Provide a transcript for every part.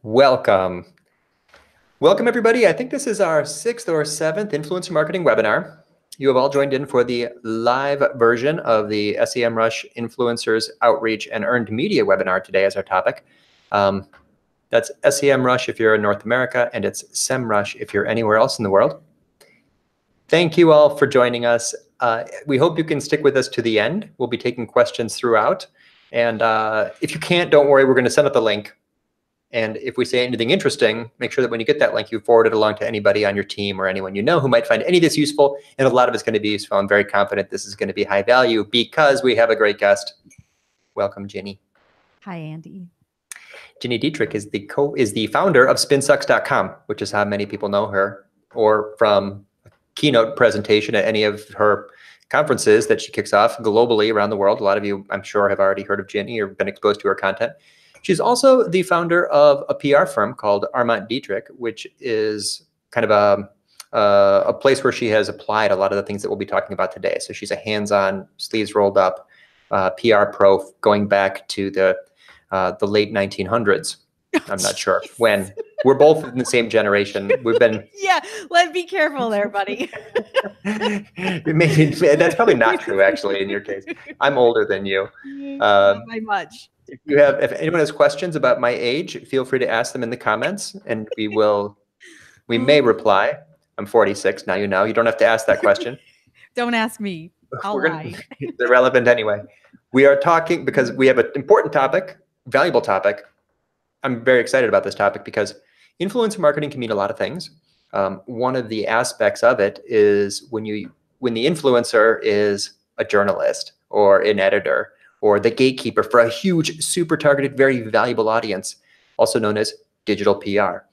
Welcome. Welcome, everybody. I think this is our 6th or 7th influencer marketing webinar. You have all joined in for the live version of the Semrush Influencers Outreach and Earned Media webinar today as our topic. That's Semrush if you're in North America, and it's Semrush if you're anywhere else in the world. Thank you all for joining us. We hope you can stick with us to the end. We'll be taking questions throughout. And if you can't, don't worry, we're going to send out the link. And if we say anything interesting, make sure that when you get that link, you forward it along to anybody on your team or anyone you know who might find any of this useful. And a lot of it's going to be useful. I'm very confident this is going to be high value because we have a great guest. Welcome, Gini. Hi, Andy. Gini Dietrich is the founder of spinsucks.com, which is how many people know her, or from a keynote presentation at any of her conferences that she kicks off globally around the world. A lot of you, I'm sure, have already heard of Gini or been exposed to her content. She's also the founder of a PR firm called Armand Dietrich, which is kind of a place where she has applied a lot of the things that we'll be talking about today. So she's a hands-on, sleeves rolled up PR pro going back to the late 1900s. I'm not sure when. We're both in the same generation. We've been. Yeah, let's be careful there, buddy. Maybe that's probably not true, actually, in your case. I'm older than you. Not by much. If anyone has questions about my age, feel free to ask them in the comments, and we may reply. I'm 46 now. You know, you don't have to ask that question. Don't ask me. I'll lie. It's irrelevant anyway. We are talking because we have an important topic, valuable topic. I'm very excited about this topic because influencer marketing can mean a lot of things. One of the aspects of it is when the influencer is a journalist or an editor or the gatekeeper for a huge, super targeted, very valuable audience, also known as digital PR.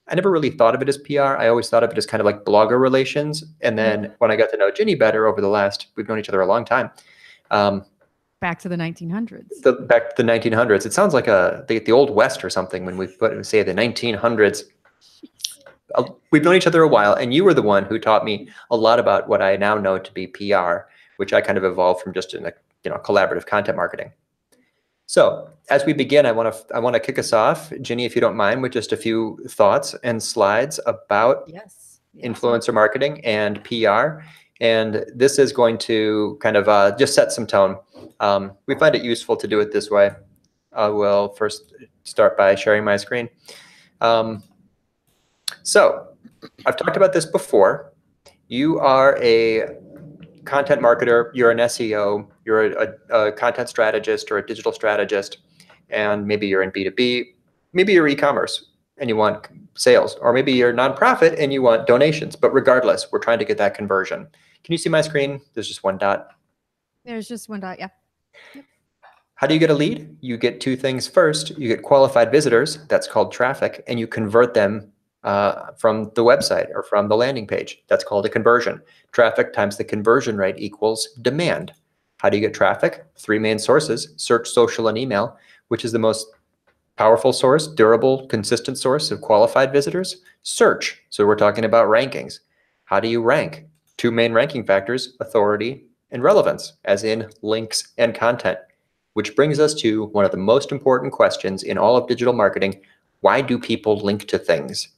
I never really thought of it as PR. I always thought of it as kind of like blogger relations. And then when I got to know Gini better over we've known each other a long time. Back to the 1900s. Back to the 1900s. It sounds like the Old West or something when we say the 1900s. We've known each other a while, and you were the one who taught me a lot about what I now know to be PR, which I kind of evolved from just in collaborative content marketing. So as we begin, I want to kick us off, Gini, if you don't mind, with just a few thoughts and slides about influencer marketing and PR. And this is going to kind of just set some tone. We find it useful to do it this way. I will first start by sharing my screen. So I've talked about this before. You are a content marketer, you're an SEO, you're a content strategist or a digital strategist, and maybe you're in B2B, maybe you're e-commerce and you want sales, or maybe you're a nonprofit and you want donations. But regardless, we're trying to get that conversion. Can you see my screen? There's just one dot. There's just one dot, yeah. Yep. How do you get a lead? You get two things. First, you get qualified visitors, that's called traffic, and you convert them from the website or from the landing page. That's called a conversion. Traffic times the conversion rate equals demand. How do you get traffic? Three main sources: search, social, and email, which is the most powerful source, durable, consistent source of qualified visitors. Search. So we're talking about rankings. How do you rank? Two main ranking factors: authority and relevance, as in links and content, which brings us to one of the most important questions in all of digital marketing. Why do people link to things?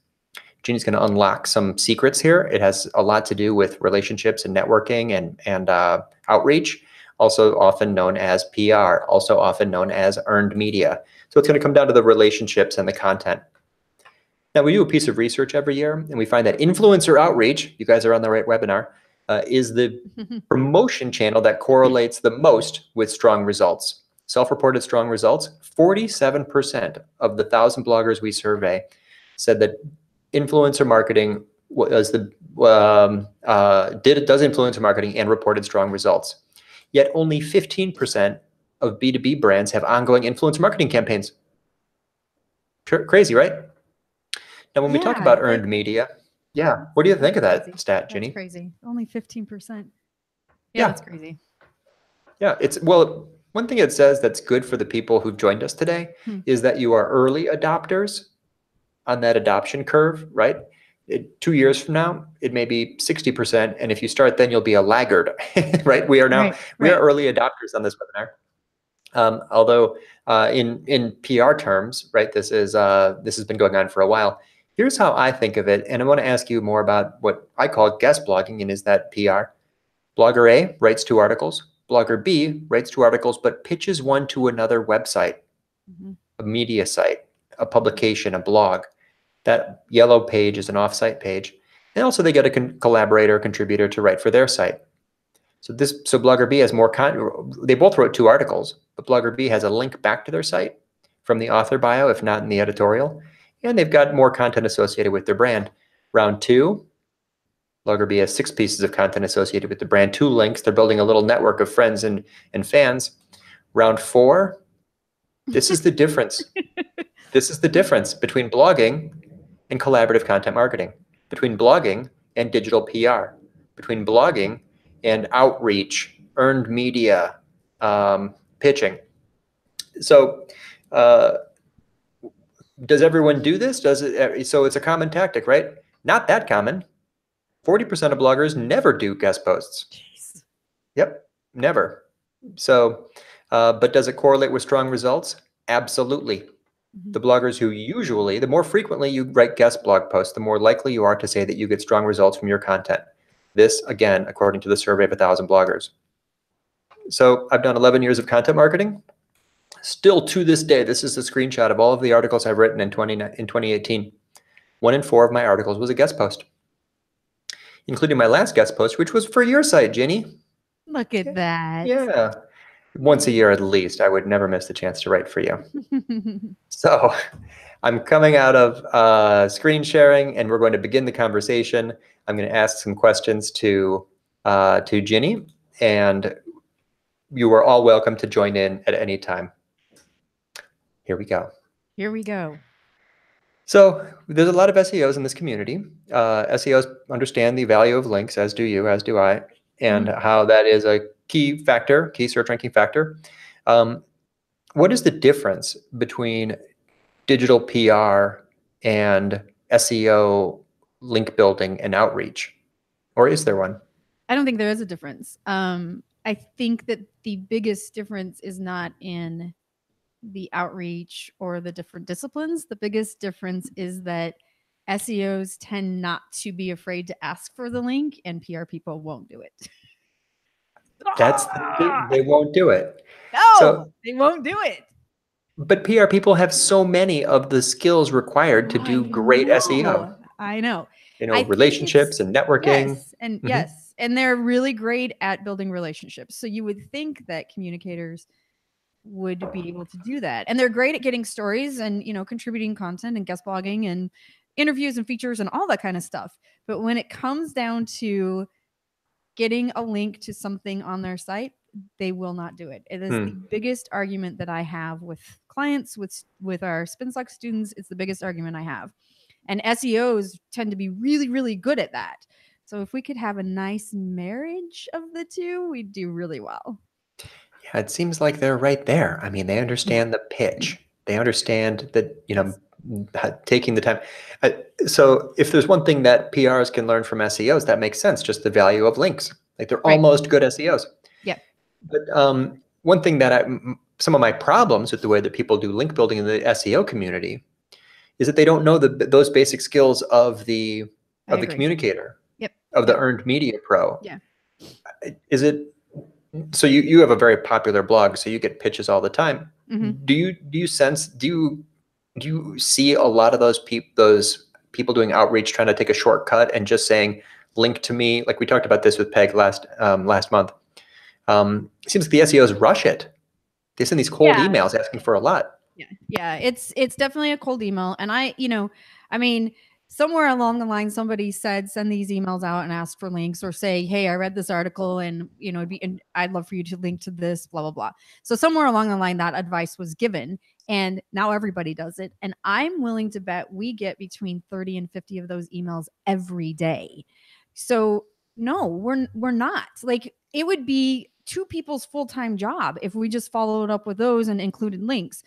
Gini's going to unlock some secrets here. It has a lot to do with relationships and networking and outreach, also often known as PR, also often known as earned media. So it's going to come down to the relationships and the content. Now, we do a piece of research every year, and we find that influencer outreach, you guys are on the right webinar, is the promotion channel that correlates the most with strong results. Self-reported strong results, 47% of the 1,000 bloggers we survey said that influencer marketing does influencer marketing and reported strong results. Yet only 15% of B2B brands have ongoing influencer marketing campaigns. Crazy, right? Now, when we talk about earned media, what do you think of that stat, Gini? That's crazy. Only 15%. Yeah, that's crazy. Yeah, one thing it says that's good for the people who've joined us today is that you are early adopters on that adoption curve, right? 2 years from now, it may be 60%. And if you start then, you'll be a laggard, right? We are early adopters on this webinar. Although in PR terms, right, this has been going on for a while. Here's how I think of it, and I want to ask you more about what I call guest blogging, and is that PR? Blogger A writes 2 articles. Blogger B writes 2 articles, but pitches one to another website, a media site, a publication, a blog. That yellow page is an offsite page. And also they get a collaborator, contributor to write for their site. So Blogger B has more they both wrote 2 articles, but Blogger B has a link back to their site from the author bio, if not in the editorial. And they've got more content associated with their brand. Round 2, Blogger B has 6 pieces of content associated with the brand, 2 links. They're building a little network of friends and fans. Round 4, this is the difference. This is the difference between blogging and collaborative content marketing, between blogging and digital PR, between blogging and outreach, earned media, pitching. So does everyone do this? Does it? So it's a common tactic, right? Not that common. 40% of bloggers never do guest posts. Jeez. Yep, never. So, but does it correlate with strong results? Absolutely. The bloggers who usually, the more frequently you write guest blog posts, the more likely you are to say that you get strong results from your content. This, again, according to the survey of 1,000 bloggers. So I've done 11 years of content marketing. Still to this day, this is a screenshot of all of the articles I've written in 2018. 1 in 4 of my articles was a guest post, including my last guest post, which was for your site, Gini. Look at that. Yeah. Once a year at least. I would never miss the chance to write for you. So I'm coming out of screen sharing, and we're going to begin the conversation. I'm going to ask some questions to Gini, and you are all welcome to join in at any time. Here we go. Here we go. So there's a lot of SEOs in this community. SEOs understand the value of links, as do you, as do I, and how that is a key factor, key search ranking factor. What is the difference between digital PR and SEO link building and outreach? Or is there one? I don't think there is a difference. I think that the biggest difference is not in the outreach or the different disciplines. The biggest difference is that SEOs tend not to be afraid to ask for the link, and PR people won't do it. They won't do it. No, they won't do it. But PR people have so many of the skills required to do great SEO. I know. Relationships and networking. Yes, and yes, and they're really great at building relationships. So you would think that communicators would be able to do that, and they're great at getting stories and contributing content and guest blogging and interviews and features and all that kind of stuff. But when it comes down to getting a link to something on their site, they will not do it. It is the biggest argument that I have with clients, with our SpinSock students. It's the biggest argument I have. And SEOs tend to be really, really good at that. So if we could have a nice marriage of the two, we'd do really well. Yeah, it seems like they're right there. I mean, they understand the pitch. They understand that, taking the time. So if there's one thing that PRs can learn from SEOs, that makes sense. Just the value of links. Like they're almost good SEOs. Yeah. But one thing that some of my problems with the way that people do link building in the SEO community is that they don't know those basic skills of the communicator, of the earned media pro. Yeah. Is it? So you have a very popular blog, so you get pitches all the time. Do you see a lot of those people doing outreach trying to take a shortcut and just saying, link to me? Like we talked about this with Peg last month. It seems like the SEOs rush it. They send these cold emails asking for a lot. Yeah. It's definitely a cold email. And I mean, somewhere along the line, somebody said, send these emails out and ask for links, or say, hey, I read this article and, I'd love for you to link to this, blah, blah, blah. So somewhere along the line, that advice was given, and now everybody does it. And I'm willing to bet we get between 30 and 50 of those emails every day. So no, we're not. Like, it would be 2 people's full-time job if we just followed up with those and included links.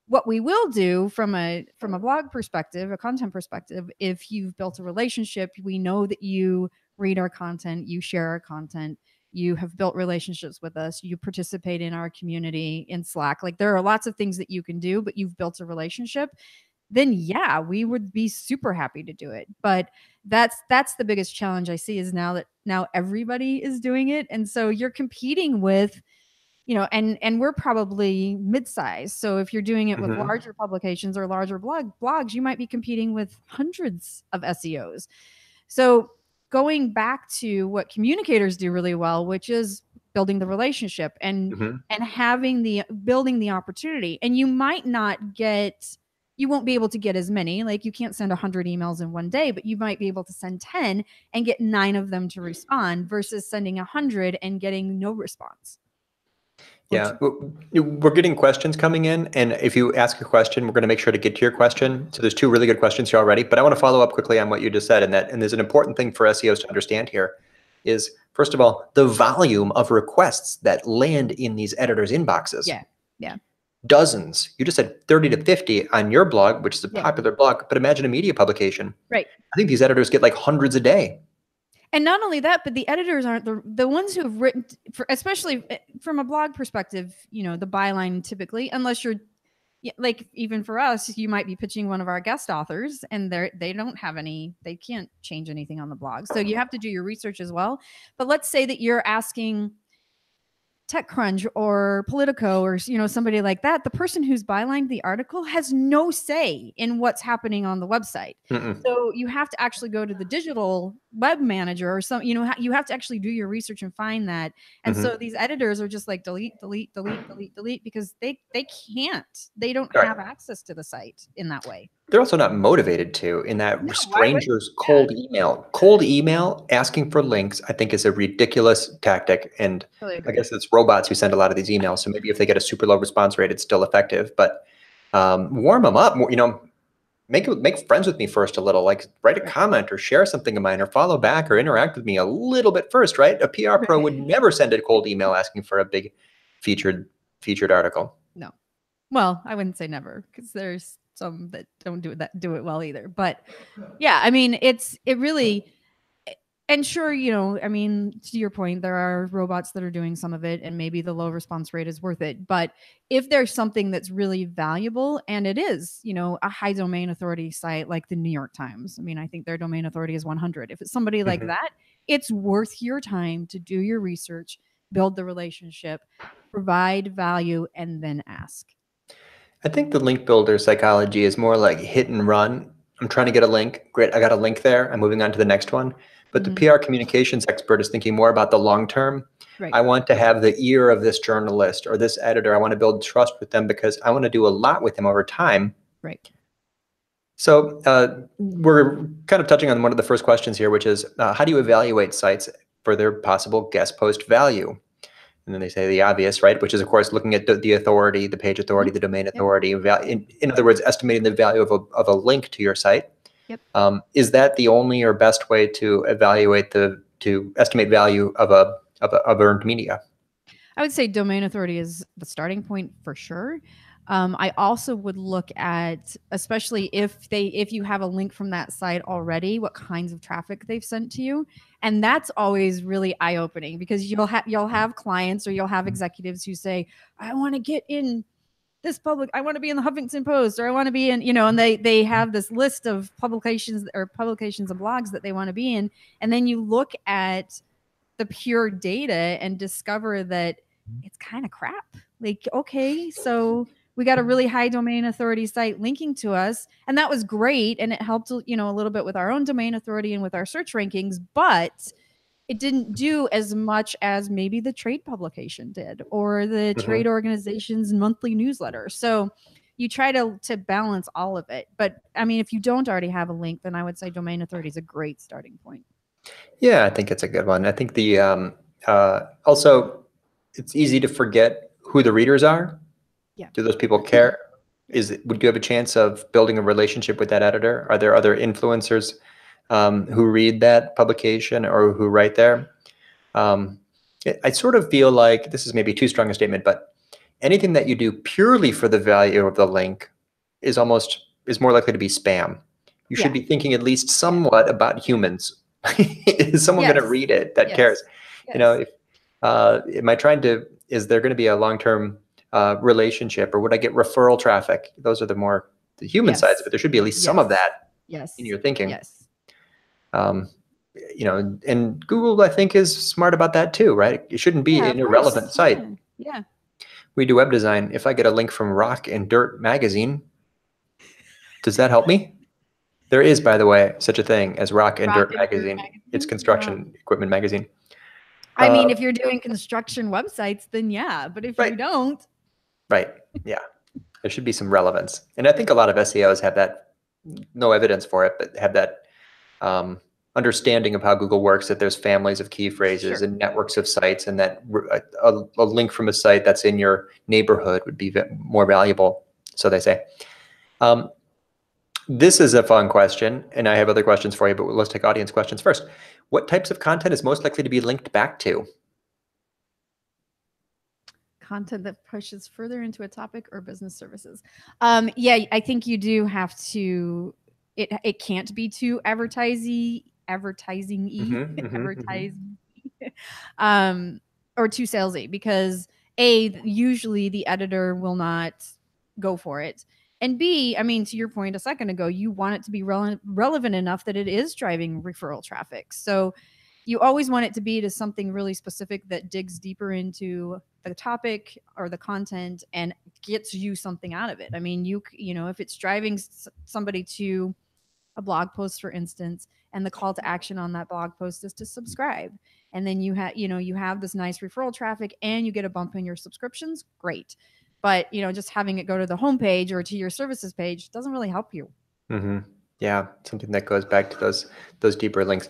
What we will do from a blog perspective, a content perspective, if you've built a relationship, we know that you read our content, you share our content, you have built relationships with us, you participate in our community in Slack. Like there are lots of things that you can do, but you've built a relationship, then yeah, we would be super happy to do it. But that's the biggest challenge I see is now everybody is doing it. And so you're competing with, and we're probably mid-size. So if you're doing it with larger publications or larger blogs, you might be competing with hundreds of SEOs. So going back to what communicators do really well, which is building the relationship and having building the opportunity. And you won't be able to get as many, like you can't send 100 emails in one day, but you might be able to send 10 and get 9 of them to respond versus sending 100 and getting no response. Yeah, we're getting questions coming in, and if you ask a question, we're going to make sure to get to your question. So there's 2 really good questions here already, but I want to follow up quickly on what you just said, and there's an important thing for SEOs to understand here is, first of all, the volume of requests that land in these editors' inboxes. Yeah. Dozens. You just said 30 to 50 on your blog, which is a popular blog, but imagine a media publication. Right. I think these editors get like hundreds a day. And not only that, but the editors aren't the ones who have written, especially from a blog perspective, the byline typically, unless you're like, even for us, you might be pitching one of our guest authors and they can't change anything on the blog. So you have to do your research as well. But let's say that you're asking TechCrunch or Politico or somebody like that, the person who's bylined the article has no say in what's happening on the website. So you have to actually go to the digital web manager or you have to actually do your research and find that. And so these editors are just like delete because they don't have access to the site in that way. They're also not motivated to, in that strangers cold email asking for links, I think is a ridiculous tactic. And I guess it's robots who send a lot of these emails. So maybe if they get a super low response rate, it's still effective, but warm them up, make friends with me first a little, like write a comment or share something of mine or follow back or interact with me a little bit first, right? A PR pro would never send a cold email asking for a big featured article. No. Well, I wouldn't say never, because there's some that don't do it well either. But yeah, I mean, it really, and sure, I mean, to your point, there are robots that are doing some of it and maybe the low response rate is worth it. But if there's something that's really valuable, and it is, a high domain authority site like the New York Times, I mean, I think their domain authority is 100. If it's somebody like that, it's worth your time to do your research, build the relationship, provide value, and then ask. I think the link builder psychology is more like hit and run. I'm trying to get a link. Great, I got a link there. I'm moving on to the next one. But the PR communications expert is thinking more about the long term. Right. I want to have the ear of this journalist or this editor. I want to build trust with them because I want to do a lot with them over time. Right. So we're kind of touching on one of the first questions here, which is how do you evaluate sites for their possible guest post value? And then they say the obvious, right? Which is, of course, looking at the authority, the page authority, the domain authority. In other words, estimating the value of a link to your site. Yep. Is that the only or best way to evaluate to estimate value of earned media? I would say domain authority is the starting point for sure. I also would look at, especially if you have a link from that site already, what kinds of traffic they've sent to you. And that's always really eye-opening because you'll have clients or you'll have executives who say, I want to get in this I want to be in the Huffington Post, or I want to be in, and they have this list of publications and blogs that they want to be in. And then you look at the pure data and discover that it's kind of crap. Like, okay, so we got a really high domain authority site linking to us, and that was great. And it helped, a little bit with our own domain authority and with our search rankings, but it didn't do as much as maybe the trade publication did or the trade organization's monthly newsletter. So you try to balance all of it. But I mean, if you don't already have a link, then I would say domain authority is a great starting point. Yeah, I think it's a good one. I think the also it's easy to forget who the readers are. Yeah. Do those people care? Would you have a chance of building a relationship with that editor? Are there other influencers who read that publication or who write there? I sort of feel like this is maybe too strong a statement, but anything that you do purely for the value of the link is more likely to be spam. You should be thinking at least somewhat about humans. Is someone going to read it that cares? Yes. Am I trying to, is there going to be a long-term relationship, or would I get referral traffic? Those are the human sides of it. There should be at least some of that in your thinking. Yes. You know, and Google, I think, is smart about that too, right? It shouldn't be an irrelevant site. Yeah. We do web design. If I get a link from Rock and Dirt magazine, does that help me? There is, by the way, such a thing as Rock and Dirt magazine. It's construction equipment magazine. I mean, if you're doing construction websites, then yeah. But if you don't. Right. Yeah. There should be some relevance. And I think a lot of SEOs have that, no evidence for it, but have that understanding of how Google works, that there's families of key phrases and networks of sites, and that a link from a site that's in your neighborhood would be more valuable, so they say. This is a fun question, and I have other questions for you, but let's take audience questions first. What types of content is most likely to be linked back to? Content that pushes further into a topic or business services. Yeah, I think you do have to, it can't be too advertising-y, or too salesy, because usually the editor will not go for it. And B, I mean, to your point a second ago, you want it to be relevant enough that it is driving referral traffic. So you always want it to be to something really specific that digs deeper into the topic or the content and gets you something out of it. I mean, you know, if it's driving somebody to a blog post, for instance, and the call to action on that blog post is to subscribe, and then you have this nice referral traffic and you get a bump in your subscriptions, great. But, you know, just having it go to the homepage or to your services page doesn't really help you. Yeah, something that goes back to those deeper links.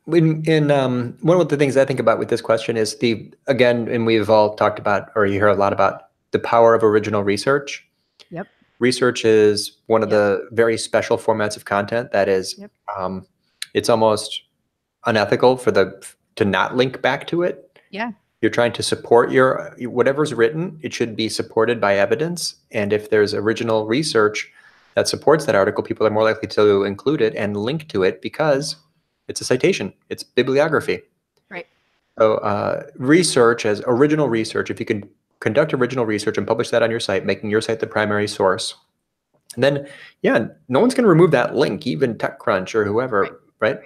One of the things I think about with this question is and we've all talked about, or you hear a lot about, the power of original research. Yep. Research is one of the very special formats of content that is, it's almost unethical to not link back to it. Yeah. You're trying to support whatever's written. It should be supported by evidence. And if there's original research that supports that article, people are more likely to include it and link to it because it's a citation. It's bibliography. Right. So research as original research, if you can conduct original research and publish that on your site, making your site the primary source, and then, no one's going to remove that link, even TechCrunch or whoever, right?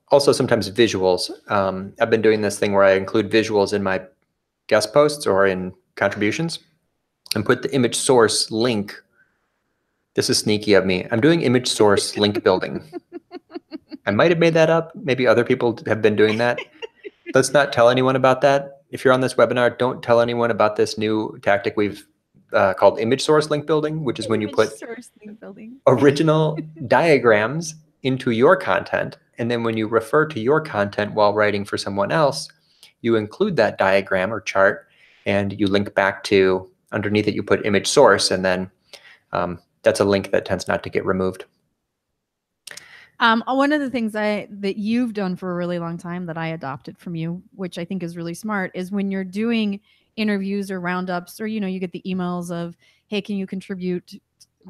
Also, sometimes visuals. I've been doing this thing where I include visuals in my guest posts or in contributions and put the image source link. This is sneaky of me. I'm doing image source link building. I might have made that up. Maybe other people have been doing that. Let's not tell anyone about that. If you're on this webinar, don't tell anyone about this new tactic we've called image source link building, which is when you put original diagrams into your content. And then when you refer to your content while writing for someone else, you include that diagram or chart and you link back to, underneath it, you put image source, and then that's a link that tends not to get removed. One of the things that you've done for a really long time that I adopted from you, which I think is really smart, is when you're doing interviews or roundups, or, you get the emails of, hey, can you contribute,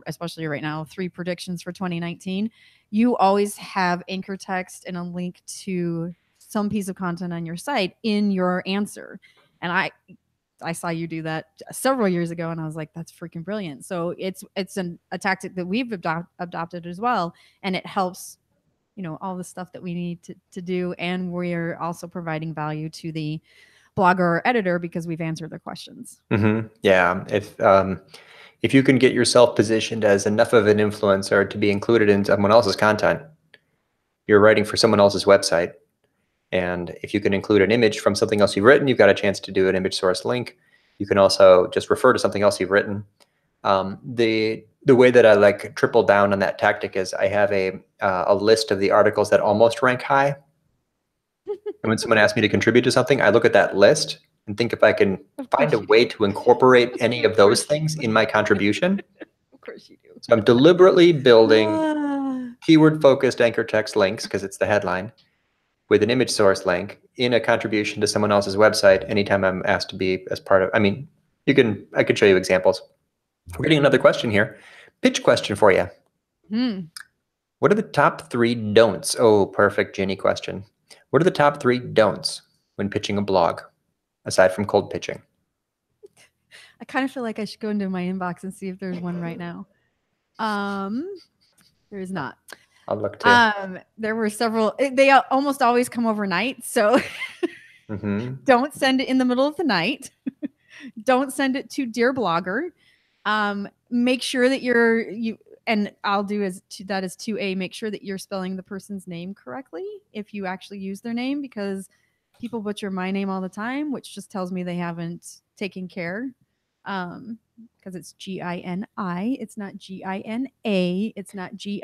especially right now, 3 predictions for 2019, you always have anchor text and a link to some piece of content on your site in your answer. And I saw you do that several years ago, and I was like, that's freaking brilliant. So it's a tactic that we've adopted as well, and it helps, all the stuff that we need to do, and we're also providing value to the blogger or editor because we've answered their questions. Yeah, if you can get yourself positioned as enough of an influencer to be included in someone else's content, you're writing for someone else's website. And if you can include an image from something else you've written, you've got a chance to do an image source link. You can also just refer to something else you've written. The way that I triple down on that tactic is I have a list of the articles that almost rank high. And when someone asks me to contribute to something, I look at that list and think if I can find a way to incorporate any of those things in my contribution. Of course you do. So I'm deliberately building keyword-focused anchor text links, because it's the headline, with an image source link in a contribution to someone else's website anytime I'm asked to be as part of, I could show you examples. We're getting another question here. Pitch question for you. What are the top 3 don'ts? Oh, perfect Gini question. What are the top 3 don'ts when pitching a blog? aside from cold pitching? I kind of feel like I should go into my inbox and see if there's one right now. There is not. I'll look too. There were several. They almost always come overnight, so don't send it in the middle of the night. Don't send it to Dear Blogger. Make sure that and I'll do that is 2A. Make sure that you're spelling the person's name correctly if you actually use their name, because people butcher my name all the time, which just tells me they haven't taken care. Because it's Gini, it's not Gina, it's not Gigi.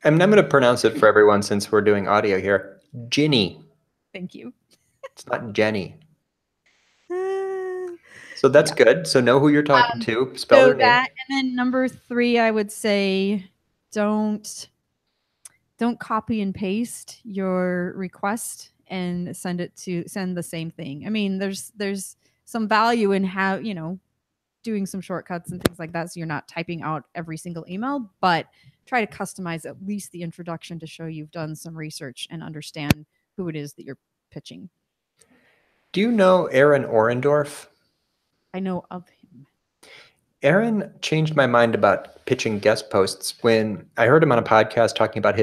I'm going to pronounce it for everyone since we're doing audio here. Gini. Thank you. It's not Jenny. So that's good. So know who you're talking to. Spell their name. And then number 3, I would say don't copy and paste your request and send the same thing. I mean, there's some value in how, doing some shortcuts and things like that, so you're not typing out every single email, but try to customize at least the introduction to show you've done some research and understand who it is that you're pitching. Do you know Aaron Orendorff? I know of him. Aaron changed my mind about pitching guest posts when I heard him on a podcast talking about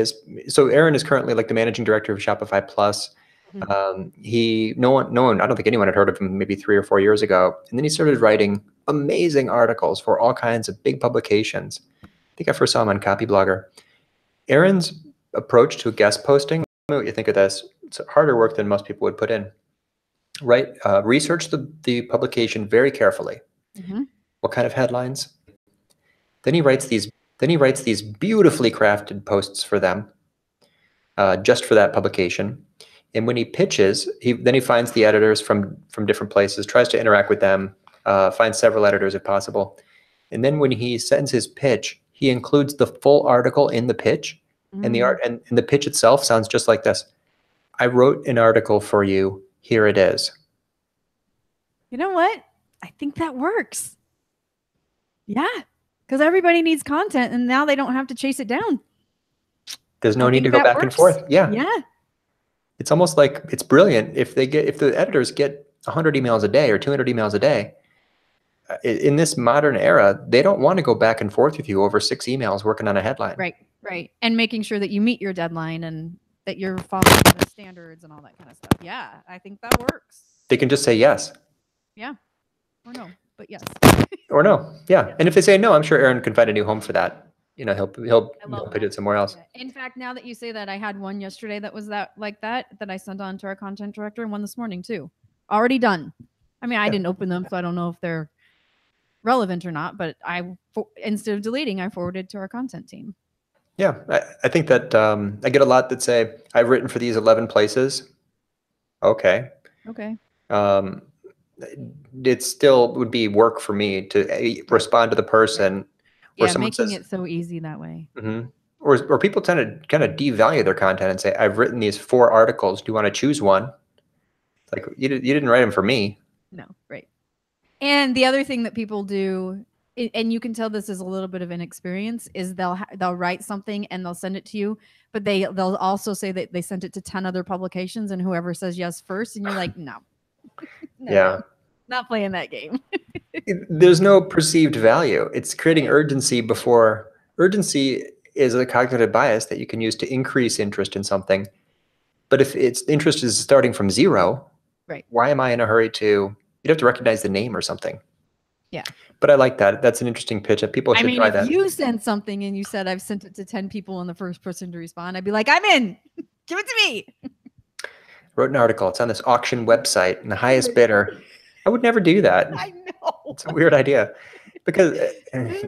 so Aaron is currently like the managing director of Shopify Plus. No one, I don't think anyone had heard of him maybe 3 or 4 years ago. And then he started writing amazing articles for all kinds of big publications. I think I first saw him on Copyblogger. Aaron's approach to guest posting, tell me what you think of this. It's harder work than most people would put in. Right? Research the publication very carefully. What kind of headlines? Then he writes these beautifully crafted posts for them, just for that publication. And when he pitches, he finds the editors from different places, tries to interact with them, finds several editors if possible. And then when he sends his pitch, he includes the full article in the pitch. And the pitch itself sounds just like this. I wrote an article for you. Here it is. You know what? I think that works. Yeah, because everybody needs content, and now they don't have to chase it down. There's no need to go back and forth. Yeah. It's almost like it's brilliant if the editors get 100 emails a day or 200 emails a day. In this modern era, they don't want to go back and forth with you over 6 emails working on a headline. Right. And making sure that you meet your deadline and that you're following the standards and all that kind of stuff. Yeah, I think that works. They can just say yes. Yeah. Or no, but yes. Or no. Yeah. And if they say no, I'm sure Aaron can find a new home for that. He'll put it somewhere else. Yeah. In fact, now that you say that, I had one yesterday that was that I sent on to our content director, and one this morning too. Already done. I mean, I didn't open them, so I don't know if they're relevant or not, but instead of deleting, I forwarded to our content team. Yeah. I think that I get a lot that say, I've written for these 11 places. Okay. It still would be work for me to respond to the person. Yeah, making it so easy that way. Or people tend to kind of devalue their content and say, I've written these 4 articles. Do you want to choose one? Like, you didn't write them for me. No, right. And the other thing that people do, and you can tell this is a little bit of inexperience, is they'll write something and they'll send it to you, but they'll also say that they sent it to 10 other publications, and whoever says yes first, and you're like, no. Yeah. Not playing that game. There's no perceived value. It's creating urgency before. Urgency is a cognitive bias that you can use to increase interest in something. But if its interest is starting from 0, right? Why am I in a hurry to? You'd have to recognize the name or something. Yeah. But I like that. That's an interesting pitch. That people should try that. If you send something and you said I've sent it to 10 people and the first person to respond, I'd be like, I'm in. Give it to me. Wrote an article. It's on this auction website, and the highest bidder. I would never do that. I know. It's a weird idea, because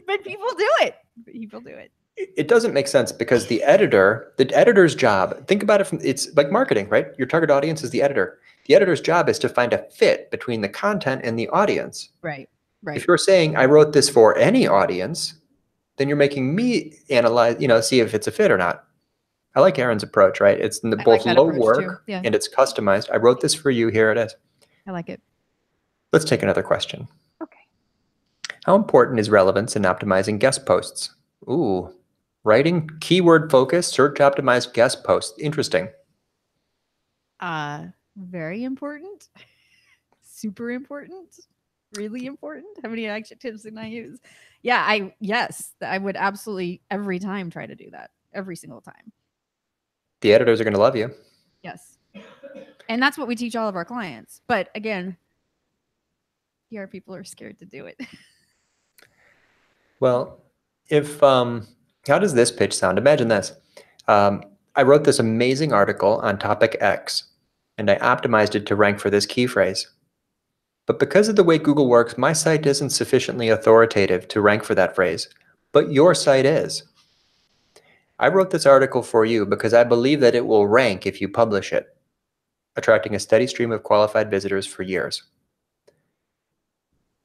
but people do it. It doesn't make sense, because the editor's job. Think about it it's like marketing, right? Your target audience is the editor. The editor's job is to find a fit between the content and the audience. Right. If you're saying I wrote this for any audience, then you're making me analyze, see if it's a fit or not. I like Aaron's approach, right? It's both low work and it's customized. I wrote this for you. Here it is. I like it. Let's take another question. Okay. How important is relevance in optimizing guest posts? Ooh, writing keyword focused, search optimized guest posts. Interesting. Very important. Super important. Really important. How many adjectives did I use? Yeah, yes, I would absolutely every time try to do that. Every single time. The editors are going to love you. Yes. And that's what we teach all of our clients. But again, PR people are scared to do it. Well, if how does this pitch sound? Imagine this. I wrote this amazing article on topic X, and I optimized it to rank for this key phrase. But because of the way Google works, my site isn't sufficiently authoritative to rank for that phrase, but your site is. I wrote this article for you because I believe that it will rank if you publish it, attracting a steady stream of qualified visitors for years.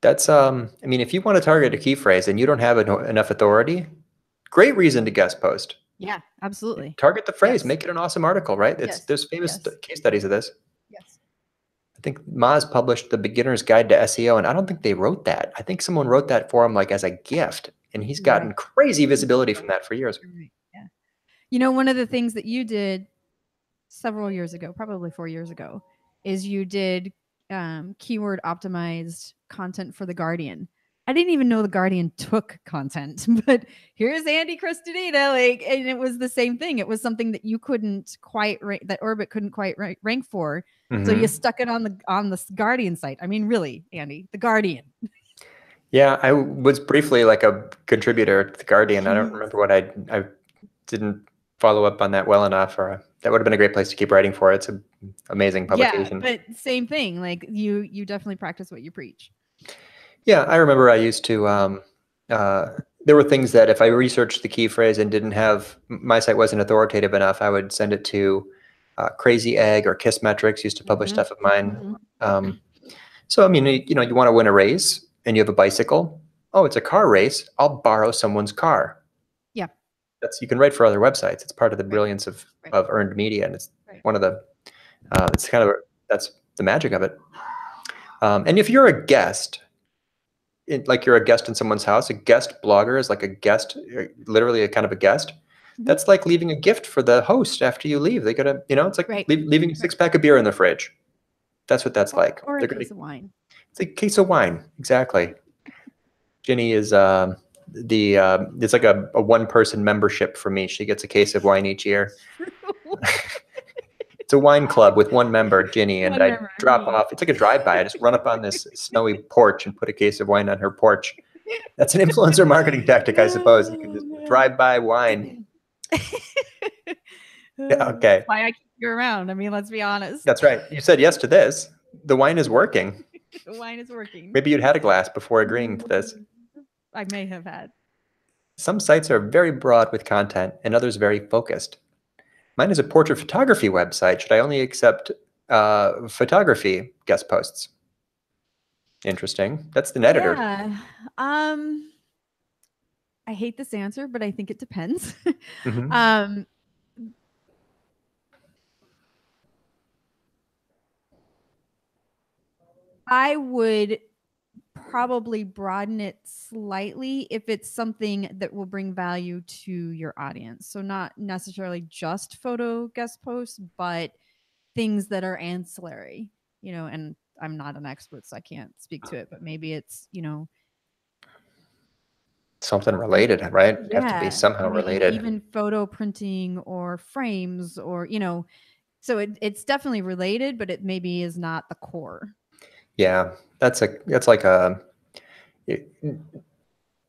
That's, I mean, if you want to target a key phrase and you don't have enough authority, great reason to guest post. Yeah, absolutely. Target the phrase, Yes. make it an awesome article, right? Yes. There's famous Yes. case studies of this. Yes. I think Maz published the Beginner's Guide to SEO, and I don't think they wrote that. I think someone wrote that for him like as a gift, and he's gotten crazy visibility from that for years. Right. Yeah. You know, one of the things that you did several years ago, probably 4 years ago, is you did keyword optimized content for The Guardian. I didn't even know The Guardian took content, but here's Andy Christinita, like, and it was the same thing. It was something that you couldn't quite that Orbit couldn't quite rank for, so you stuck it on the Guardian site. I mean, really, Andy, The Guardian. Yeah, I was briefly like a contributor to The Guardian. I don't remember what I didn't follow up on that well enough, or that would have been a great place to keep writing for. It's an amazing publication. Yeah, but same thing. Like you definitely practice what you preach. Yeah, I remember I used to, there were things that if I researched the key phrase and didn't have, my site wasn't authoritative enough, I would send it to Crazy Egg or Kiss Metrics, used to publish stuff of mine. So, I mean, you know, you want to win a race and you have a bicycle. Oh, it's a car race. I'll borrow someone's car. Yeah. You can write for other websites. It's part of the brilliance of earned media. And it's one of the, it's kind of, that's the magic of it. And if you're a guest, like you're a guest in someone's house, a guest blogger is like a guest, literally a kind of a guest. That's like leaving a gift for the host after you leave. They gotta, you know, it's like leaving a 6-pack of beer in the fridge. That's what that's like. Or a case of wine. It's a case of wine, exactly. Gini is it's like a one-person membership for me. She gets a case of wine each year. It's a wine club with one member, Gini, and I drop off. It's like a drive-by. I just run up on this snowy porch and put a case of wine on her porch. That's an influencer marketing tactic, I suppose. You can just drive by wine. Yeah, okay. That's why I keep you around. I mean, let's be honest. That's right. You said yes to this. The wine is working. The wine is working. Maybe you'd had a glass before agreeing to this. I may have had. Some sites are very broad with content and others very focused. Mine is a portrait photography website. Should I only accept photography guest posts? Interesting. That's the editor. Yeah. I hate this answer, but I think it depends. I would probably broaden it slightly if it's something that will bring value to your audience. So not necessarily just photo guest posts, but things that are ancillary, you know, and I'm not an expert, so I can't speak to it, but maybe it's, you know, something related, right? Yeah, have to be somehow related. Even photo printing or frames or, you know, so it's definitely related, but it maybe is not the core. Yeah, that's like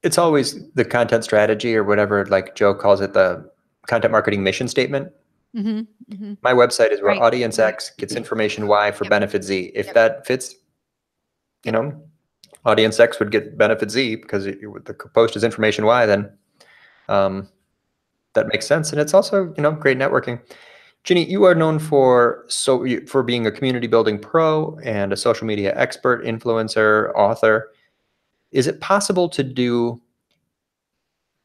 it's always the content strategy or whatever, like Joe calls it, the content marketing mission statement. My website is where audience X gets information Y for benefit Z. If that fits, you know, audience X would get benefit Z because the post is information Y, then that makes sense. And it's also, you know, great networking. Gini, you are known for being a community building pro and a social media expert, influencer, author. Is it possible to do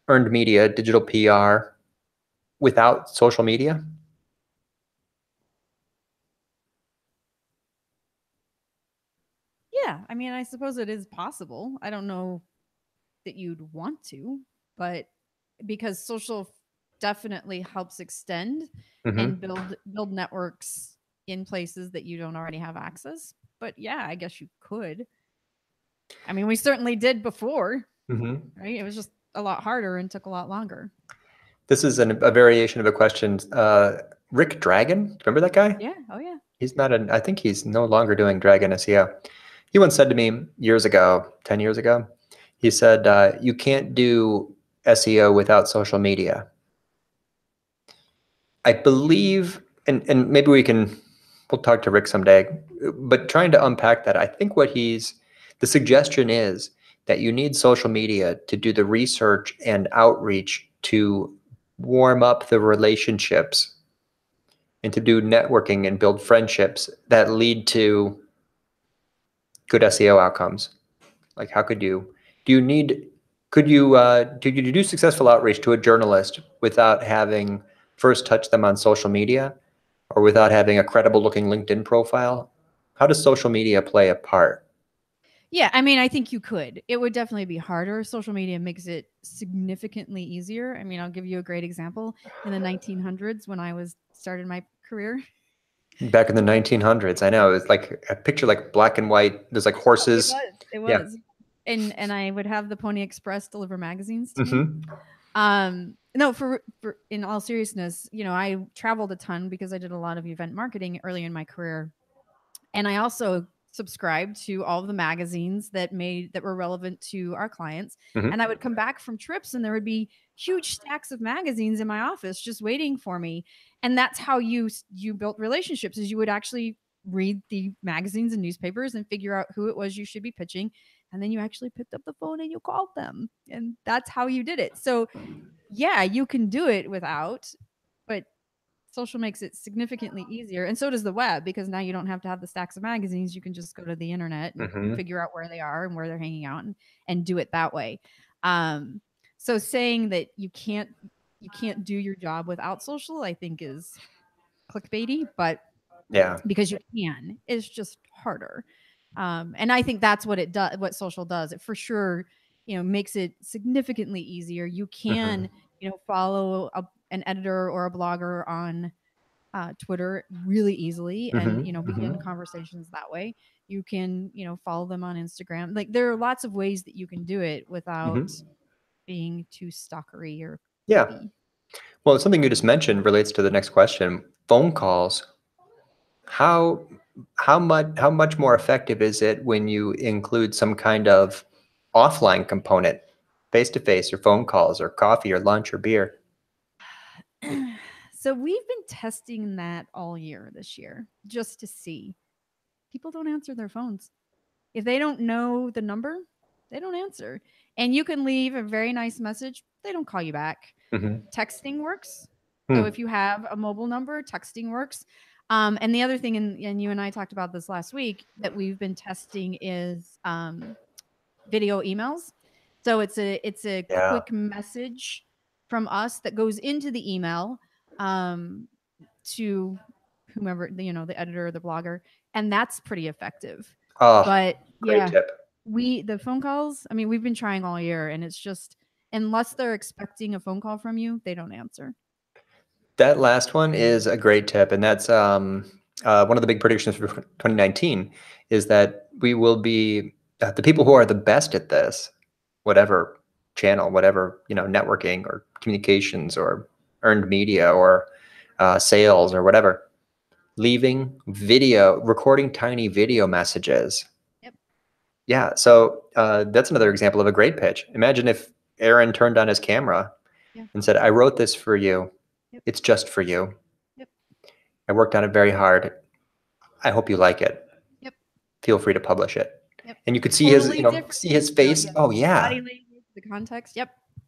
earned media, digital PR, without social media? Yeah, I mean, I suppose it is possible. I don't know that you'd want to, but because social definitely helps extend and build networks in places that you don't already have access. But yeah, I guess you could. I mean, we certainly did before, right? It was just a lot harder and took a lot longer. This is a variation of a question. Rick Dragon, remember that guy? Yeah. Oh, yeah. He's not I think he's no longer doing Dragon SEO. He once said to me years ago, 10 years ago, he said, you can't do SEO without social media. I believe, and maybe we'll talk to Rick someday, but trying to unpack that, I think the suggestion is that you need social media to do the research and outreach to warm up the relationships and to do networking and build friendships that lead to good SEO outcomes. Like, how could you do successful outreach to a journalist without having first touched them on social media or without having a credible looking LinkedIn profile? How does social media play a part? Yeah, I mean, I think you could. It would definitely be harder. Social media makes it significantly easier. I mean, I'll give you a great example. In the 1900s, when I started my career, Back in the 1900s, I know, it's like a picture, like black and white. There's like it horses. was. It Yeah. was. And I would have the Pony Express deliver magazines to me. Mm-hmm. No, for in all seriousness, I traveled a ton because I did a lot of event marketing early in my career. And I also subscribed to all of the magazines that were relevant to our clients. Mm-hmm. And I would come back from trips and there would be huge stacks of magazines in my office just waiting for me. And that's how you built relationships, is you would actually read the magazines and newspapers and figure out who it was you should be pitching. And then you actually picked up the phone and you called them. And that's how you did it. So yeah, you can do it without, but social makes it significantly easier. And so does the web, because now you don't have to have the stacks of magazines. You can just go to the internet and Mm-hmm. figure out where they are and where they're hanging out and do it that way. So saying that you can't do your job without social, I think is clickbaity, but Yeah. because you can, it's just harder. And I think that's what it does, what social does. It for sure, makes it significantly easier. You can, follow an editor or a blogger on Twitter really easily and, begin conversations that way. You can, follow them on Instagram. Like, there are lots of ways that you can do it without being too stalkery or Yeah. creepy. Well, something you just mentioned relates to the next question. Phone calls. How much more effective is it when you include some kind of offline component, face-to-face or phone calls or coffee or lunch or beer? So we've been testing that all year this year just to see. People don't answer their phones. If they don't know the number, they don't answer. And you can leave a very nice message, they don't call you back. Texting works. So if you have a mobile number, texting works. And the other thing, and you and I talked about this last week, that we've been testing is video emails. So it's a quick message from us that goes into the email to whomever, the editor or the blogger, and that's pretty effective. But great tip. the phone calls, I mean, we've been trying all year, and it's just, unless they're expecting a phone call from you, they don't answer. That last one is a great tip, and that's one of the big predictions for 2019 is that we will be the people who are the best at this, whatever channel, whatever, networking or communications or earned media or sales or whatever, recording tiny video messages. Yep. Yeah, so that's another example of a great pitch. Imagine if Aaron turned on his camera and said, "I wrote this for you. It's just for you. I worked on it very hard. I hope you like it. Feel free to publish it." And you could see his face. Oh yeah. Body language, the context.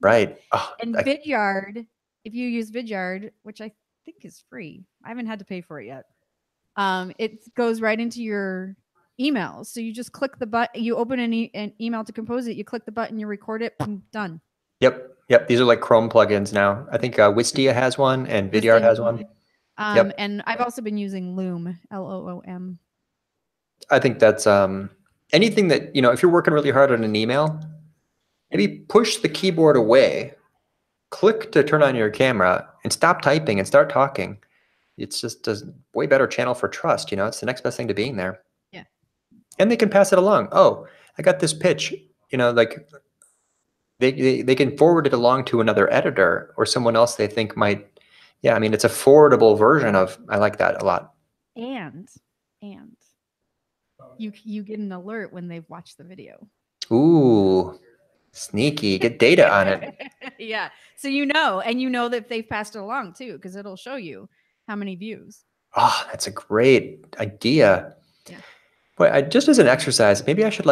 Right. Oh, and Vidyard, if you use Vidyard, which I think is free, I haven't had to pay for it yet. It goes right into your emails. So you just click the button, you open an email to compose it, you click the button, you record it, boom, done. Yep. These are like Chrome plugins now. I think Wistia has one and Vidyard has one. And I've also been using Loom, Loom. I think that's anything that, if you're working really hard on an email, maybe push the keyboard away, click to turn on your camera, and stop typing and start talking. It's just a way better channel for trust. It's the next best thing to being there. Yeah. And they can pass it along. Oh, I got this pitch, like they can forward it along to another editor or someone else they think might. Yeah, I mean, it's a forwardable version of, I like that a lot. And you get an alert when they've watched the video. Ooh, sneaky. Get data on it. Yeah. So and that if they've passed it along too, because it'll show you how many views. Oh, that's a great idea. Yeah. But just as an exercise, maybe I should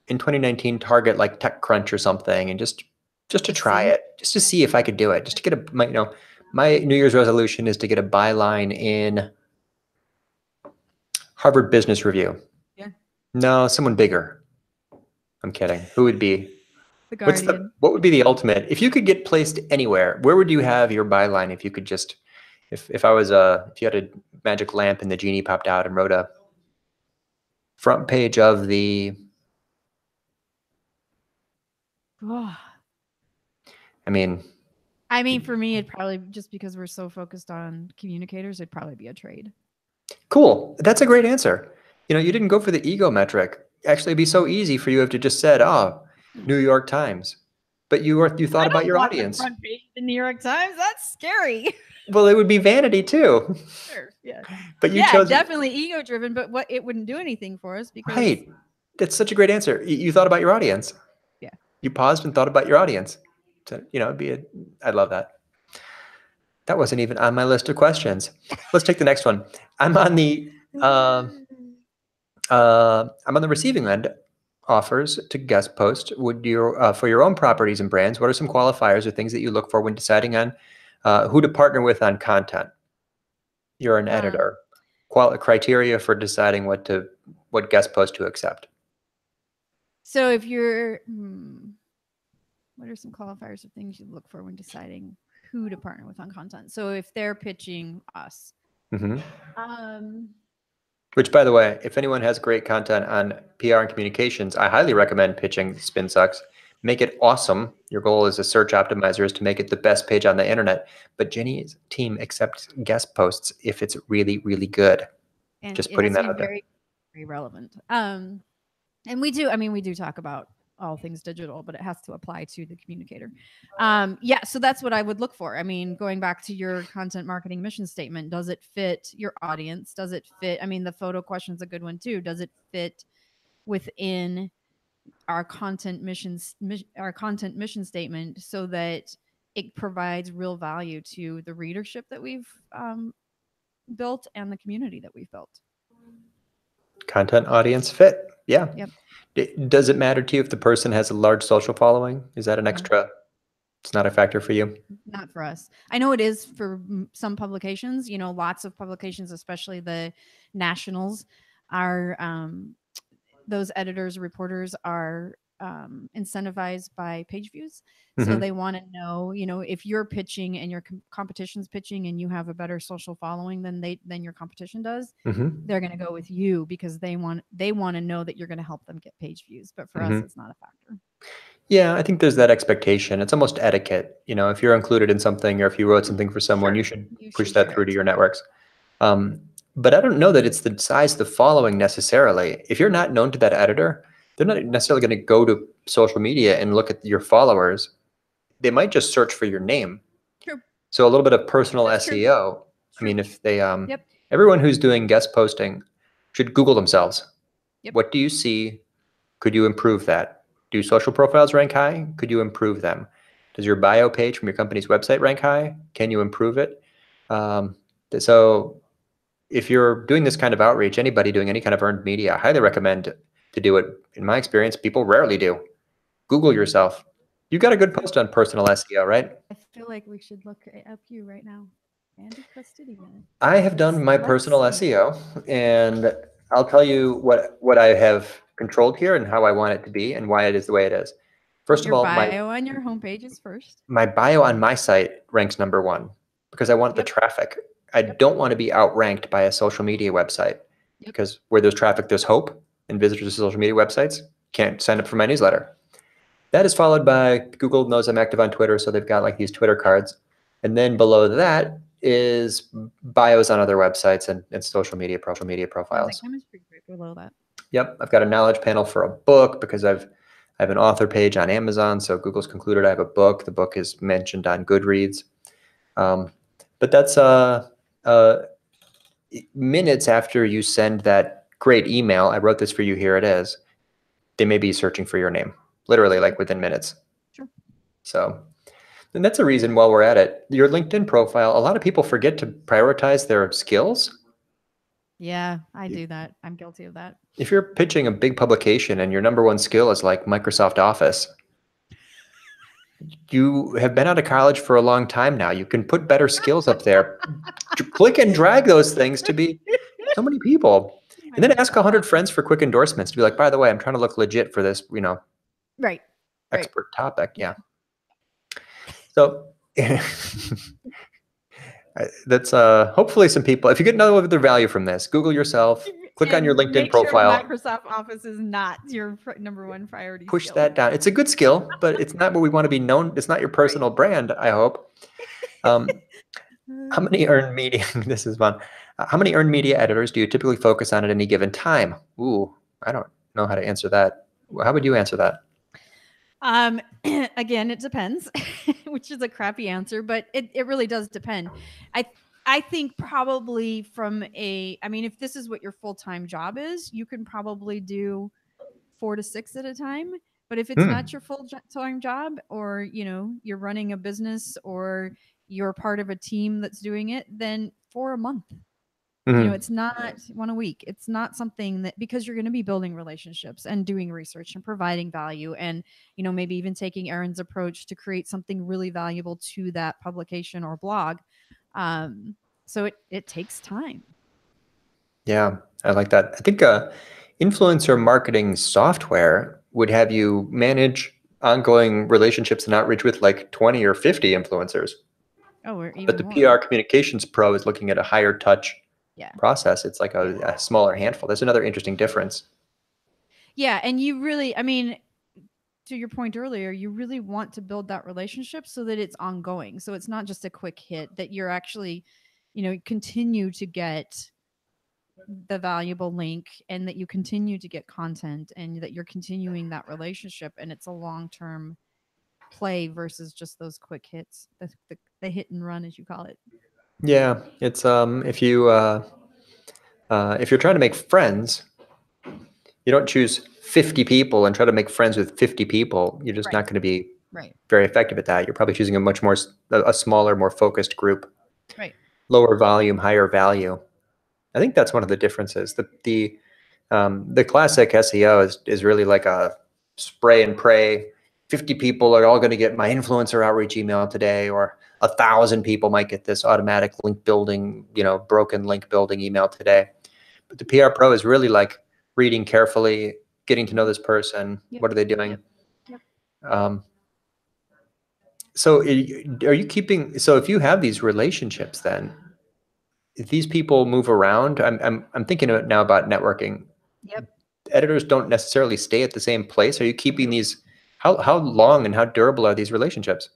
in 2019 target like TechCrunch or something, and just to try it, just to see if I could do it, just to get my New Year's resolution is to get a byline in Harvard Business Review. Yeah. No, someone bigger. I'm kidding. Who would be? The Guardian. What would be the ultimate? If you could get placed anywhere, where would you have your byline? If you could just, if you had a magic lamp and the genie popped out and wrote a front page of the. Oh. I mean, for me, it'd probably, just because we're so focused on communicators, it'd probably be a trade. Cool. That's a great answer. You didn't go for the ego metric. Actually, it'd be so easy for you if you just said, "Oh, New York Times," but you thought about your audience. The front page of the New York Times. That's scary. Well, it would be vanity too. Sure. Yeah. But you chose definitely ego driven, but it wouldn't do anything for us because. Right. That's such a great answer. You thought about your audience. Yeah. You paused and thought about your audience. So, I'd love that. That wasn't even on my list of questions. Let's take the next one. I'm on the receiving end. Offers to guest post. Would for your own properties and brands, what are some qualifiers or things that you look for when deciding on who to partner with on content? You're an editor. Criteria for deciding what guest post to accept. So if you're, what are some qualifiers or things you look for when deciding who to partner with on content? So if they're pitching us. Mm-hmm. Which, by the way, if anyone has great content on PR and communications, I highly recommend pitching Spin Sucks. Make it awesome. Your goal as a search optimizer is to make it the best page on the internet. But Jenny's team accepts guest posts if it's really, really good. And just putting that out there. Very, very relevant. And we do talk about all things digital, but it has to apply to the communicator. So that's what I would look for. Going back to your content marketing mission statement, does it fit your audience? Does it fit? The photo question is a good one too. Does it fit within our content mission statement so that it provides real value to the readership that we've built and the community that we've built? Content audience fit. Yeah. Yep. Does it matter to you if the person has a large social following? Is that an extra? It's not a factor for you? Not for us. I know it is for some publications. Lots of publications, especially the nationals, are those editors, reporters are incentivized by page views. So they want to know, if you're pitching and your competition's pitching and you have a better social following than your competition does, they're going to go with you because they want to know that you're going to help them get page views. But for us, it's not a factor. Yeah, I think there's that expectation. It's almost etiquette. If you're included in something or if you wrote something for someone, you should push that through to your networks. But I don't know that it's the size of the following necessarily. If you're not known to that editor, they're not necessarily going to go to social media and look at your followers. They might just search for your name. True. So a little bit of personal SEO. If they, everyone who's doing guest posting should Google themselves. What do you see? Could you improve that? Do social profiles rank high? Could you improve them? Does your bio page from your company's website rank high? Can you improve it? So if you're doing this kind of outreach, anybody doing any kind of earned media, I highly recommend to do it. In my experience, people rarely do. Google yourself. You got a good post on personal SEO, right? I feel like we should look up you right now. Andy Prestidian. I have done my personal SEO, and I'll tell you what I have controlled here and how I want it to be and why it is the way it is. First of all, your bio on your homepage is first. My bio on my site ranks #1 because I want the traffic. I don't want to be outranked by a social media website because where there's traffic, there's hope, and visitors to social media websites can't sign up for my newsletter. That is followed by Google knows I'm active on Twitter, so they've got like these Twitter cards. And then below that is bios on other websites and social media profiles. Chemistry right below that. Yep, I've got a knowledge panel for a book because I have an author page on Amazon. So Google's concluded I have a book. The book is mentioned on Goodreads. But that's minutes after you send that great email. I wrote this for you. Here it is. They may be searching for your name, literally like within minutes. Sure. So, and that's a reason while we're at it, your LinkedIn profile, a lot of people forget to prioritize their skills. Yeah, I do that. I'm guilty of that. If you're pitching a big publication and your number one skill is like Microsoft Office, you have been out of college for a long time now. You can put better skills up there. Click and drag those things to be so many people. And then ask 100 friends for quick endorsements to be like, by the way, I'm trying to look legit for this, right. expert topic. Yeah. So that's hopefully some people, if you get another other value from this, Google yourself, click on your LinkedIn profile. Sure Microsoft Office is not your number one priority. Push that down. It's a good skill, but it's not what we want to be known. It's not your personal brand, I hope. How many earned media? This is fun. How many earned media editors do you typically focus on at any given time? Ooh, I don't know how to answer that. How would you answer that? Again, it depends, which is a crappy answer, but it really does depend. I think probably if this is what your full-time job is, you can probably do 4 to 6 at a time. But if it's not your full-time job, or, you're running a business or you're part of a team that's doing it, then 4 a month. It's not 1 a week. It's not something that, because you're going to be building relationships and doing research and providing value and, maybe even taking Erin's approach to create something really valuable to that publication or blog. So it takes time. Yeah, I like that. I think influencer marketing software would have you manage ongoing relationships and outreach with like 20 or 50 influencers. Oh, or even but the more. PR communications pro is looking at a higher touch process. It's like a smaller handful. There's another interesting difference. Yeah, and you really, to your point earlier, you really want to build that relationship so that it's ongoing. So it's not just a quick hit, that you're actually, continue to get the valuable link, and that you continue to get content, and that you're continuing that relationship, and it's a long-term play versus just those quick hits, the hit and run, as you call it. Yeah, it's if you're trying to make friends, you don't choose 50 people and try to make friends with 50 people. You're just not going to be very effective at that. You're probably choosing a smaller, more focused group. Right. Lower volume, higher value. I think that's one of the differences. The classic SEO is really like a spray and pray. 50 people are all going to get my influencer outreach email today, or 1,000 people might get this automatic link building, broken link building email today. But the PR pro is really like reading carefully, getting to know this person. Yep. What are they doing? Yep. So if you have these relationships, then if these people move around, I'm thinking now about networking. Yep. Editors don't necessarily stay at the same place. Are you keeping these? How long and how durable are these relationships?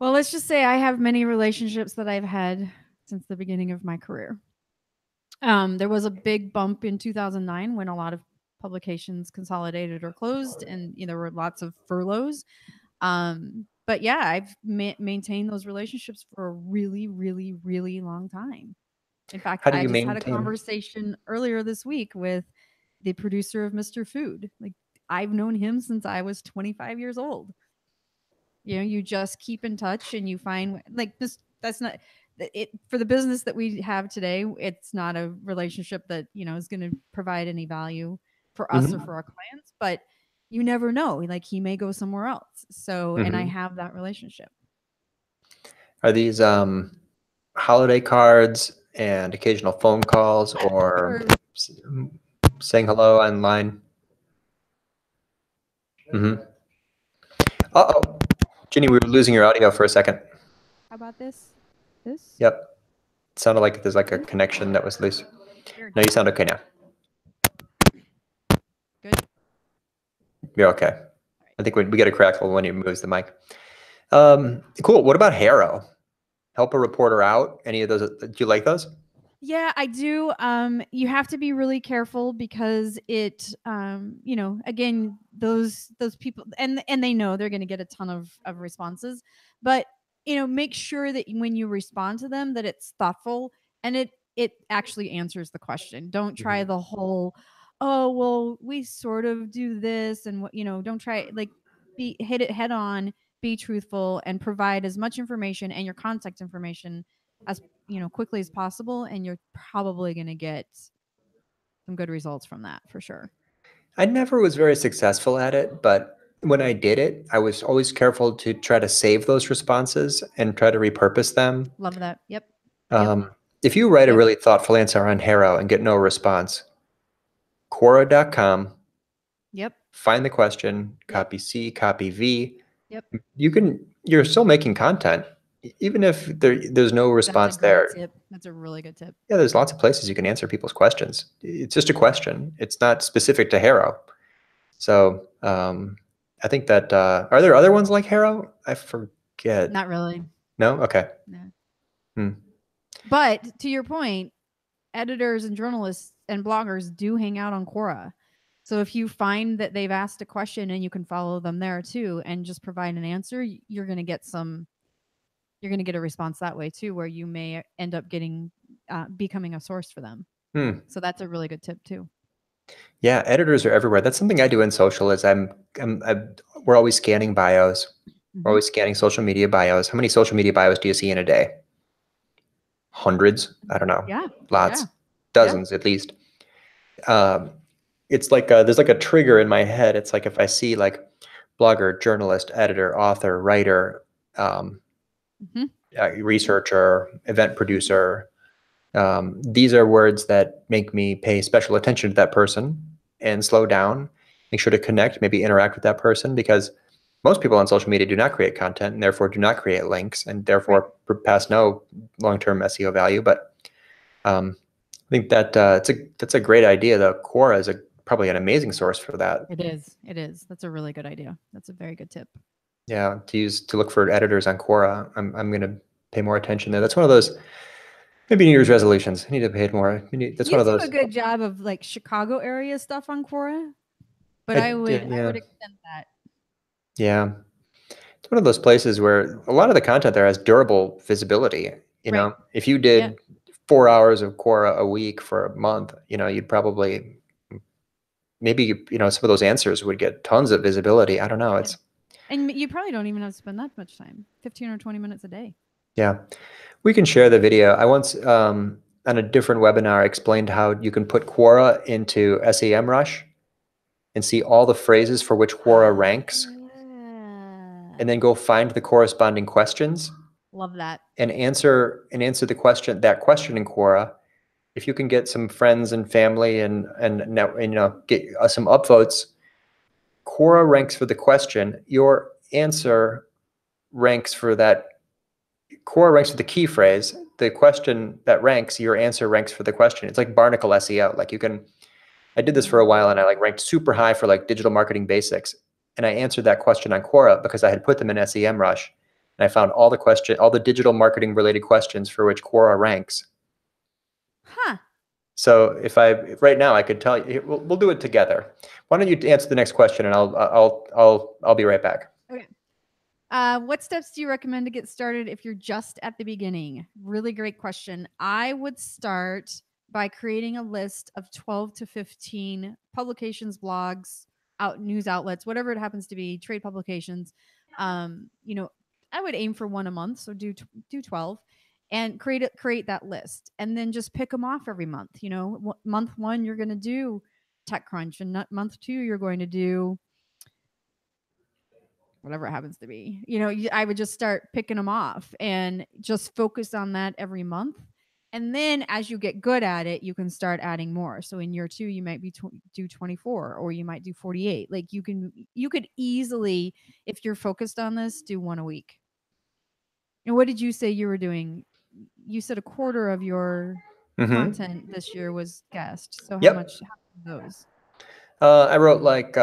Well, let's just say I have many relationships that I've had since the beginning of my career. There was a big bump in 2009 when a lot of publications consolidated or closed, and there were lots of furloughs. But yeah, I've maintained those relationships for a really, really, really long time. In fact, I just had a conversation earlier this week with the producer of Mr. Food. Like, I've known him since I was 25 years old. You just keep in touch, and you find like this. That's not it for the business that we have today. It's not a relationship that is going to provide any value for us or for our clients, but you never know. Like, he may go somewhere else. So, and I have that relationship. Are these holiday cards and occasional phone calls, or saying hello online? Uh-oh. Ginny, we were losing your audio for a second. How about this? Yep. It sounded like there's like a connection that was loose. No, you sound okay now. Good. You're okay. I think we get a crackle when he moves the mic. Cool. What about Haro? help a reporter out? Any of those? Do you like those? Yeah, I do. You have to be really careful because it, again, those people, and they know they're going to get a ton of responses, but make sure that when you respond to them, that it's thoughtful and it actually answers the question. Don't try Mhm. the whole, oh well, we sort of do this, and what don't try like be hit it head on, be truthful, and provide as much information and your contact information as quickly as possible, and you're probably going to get some good results from that for sure. I never was very successful at it, but when I did it, I was always careful to try to save those responses and try to repurpose them. Love that. Yep. Yep. Um, if you write a Yep. really thoughtful answer on Haro and get no response, Quora.com, Yep. find the question, Yep. copy C, copy V. Yep. You're still making content, even if there's no That's a response great there. tip. That's a really good tip. Yeah, there's lots of places you can answer people's questions. It's just a question. It's not specific to Haro. So I think that are there other ones like Haro? I forget. Not really. No? Okay. No. Hmm. But to your point, editors and journalists and bloggers do hang out on Quora. So if you find that they've asked a question and you can follow them there too and just provide an answer, you're going to get a response that way too, where you may end up becoming a source for them. Hmm. So that's a really good tip too. Yeah, editors are everywhere. That's something I do in social is we're always scanning bios. We're Mhm. always scanning social media bios. How many social media bios do you see in a day? Hundreds? I don't know. Yeah. Lots. Yeah. Yeah. Dozens at least. Um, it's like there's like a trigger in my head. It's like if I see like blogger, journalist, editor, author, writer, um, Mhm. researcher, event producer, these are words that make me pay special attention to that person and slow down, make sure to connect, maybe interact with that person, because most people on social media do not create content and therefore do not create links and therefore pass no long-term SEO value. But I think that that's a great idea. The Quora is probably an amazing source for that. It is. It is. That's a really good idea. That's a very good tip. Yeah, to look for editors on Quora. I'm going to pay more attention there. That's one of those maybe New Year's resolutions. I need to pay it more. That's one You of do a those. good job of like Chicago area stuff on Quora, but I I would did, I yeah, would extend that. yeah. It's one of those places where a lot of the content there has durable visibility. Right. If you Yeah. did 4 hours of Quora a week for a month, you'd probably maybe some of those answers would get tons of visibility. I don't know. Yeah. And you probably don't even have to spend that much time. 15 or 20 minutes a day. Yeah. We can share the video. I once on a different webinar explained how you can put Quora into Semrush and see all the phrases for which Quora ranks, and then go find the corresponding questions Love that. and answer that question in Quora. If you can get some friends and family and get some upvotes, Quora ranks for the question. Your answer ranks for that. Quora ranks for the key phrase. The question that ranks, your answer ranks for the question. It's like Barnacle SEO. Like I did this for a while and I like ranked super high for like digital marketing basics. And I answered that question on Quora because I had put them in SEMrush. And I found all the digital marketing related questions for which Quora ranks. Huh. So right now I could tell you, we'll do it together. Why don't you answer the next question and I'll be right back. Okay. What steps do you recommend to get started if you're just at the beginning? Really great question. I would start by creating a list of 12 to 15 publications, blogs, news outlets, whatever it happens to be, trade publications. I would aim for one a month, so do 12 and create that list and then just pick them off every month. Month 1 you're going to do TechCrunch, and month 2 you're going to do whatever it happens to be. I would just start picking them off and just focus on that every month. And then as you get good at it, you can start adding more. So in year 2, you might do 24, or you might do 48. Like you could easily, if you're focused on this, do one a week. And what did you say you were doing? You said a quarter of your content this year was guest. So how much those? I wrote like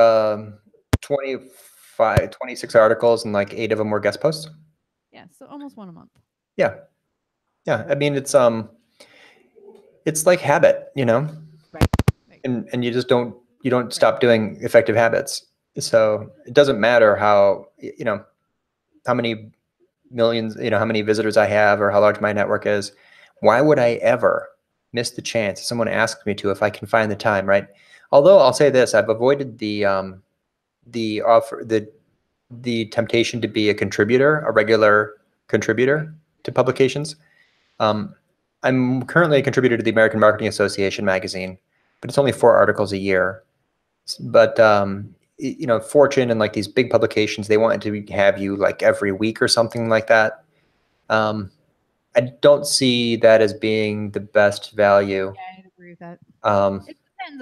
26 articles and like 8 of them were guest posts. Yeah, so almost one a month. Yeah. Yeah, I mean, it's like habit, you know, Right. and you just don't stop doing effective habits. So it doesn't matter how, you know, how many millions, you know, how many visitors I have or how large my network is. Why would I ever miss the chance someone asks me to if I can find the time, right? Although I'll say this, I've avoided the offer, the temptation to be a contributor, a regular contributor to publications. I'm currently a contributor to the American Marketing Association magazine, but it's only 4 articles a year. But you know, Fortune and like these big publications, they want to have you like every week or something like that. I don't see that as being the best value. Yeah, I agree with that. Um, It depends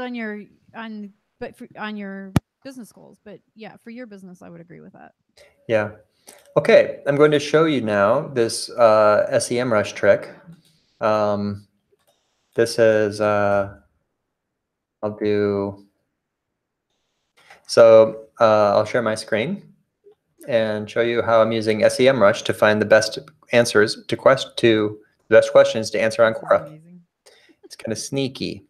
on your business goals, but yeah, for your business, I would agree with that. yeah. Okay, I'm going to show you now this SEMrush trick. This is, I'll do, so I'll share my screen and show you how I'm using SEMrush to find the best answers to the best questions to answer on Quora. Amazing. It's kind of sneaky.